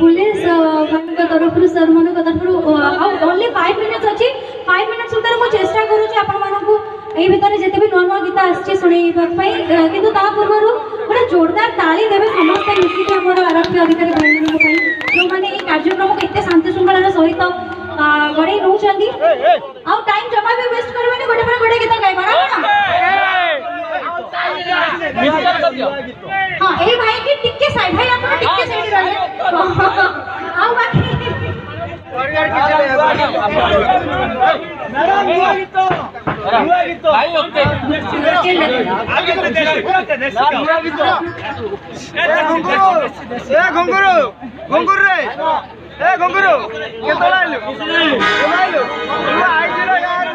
police तरफ सर मान तरफ ओनली 5 मिनिट्स अच्छी 5 मिनिट्स भर मुझे चेष्टा करूँ आपण भितर जिते भी नुआ नुआ गीत आसी शुणाई कि पूर्व गोटे जोरदार ताली देवे समस्त मिसिक आरक्षी अधिकारी भाई जो मैंने कार्यक्रम को एत शांति श्रृंखलार सहित गड़े नौ टाइम जमा भी वेस्ट करेंगे गोटे पर गोटे गीत गाइबा हाँ ए भाई की टिके साइड भाई आपण टिके साइड रहे आउ बाकी भाई ओके ए घुंगरू घुंगरू रे ए घुंगरू के तोलाइलु तोलाइलु आई जिरो यार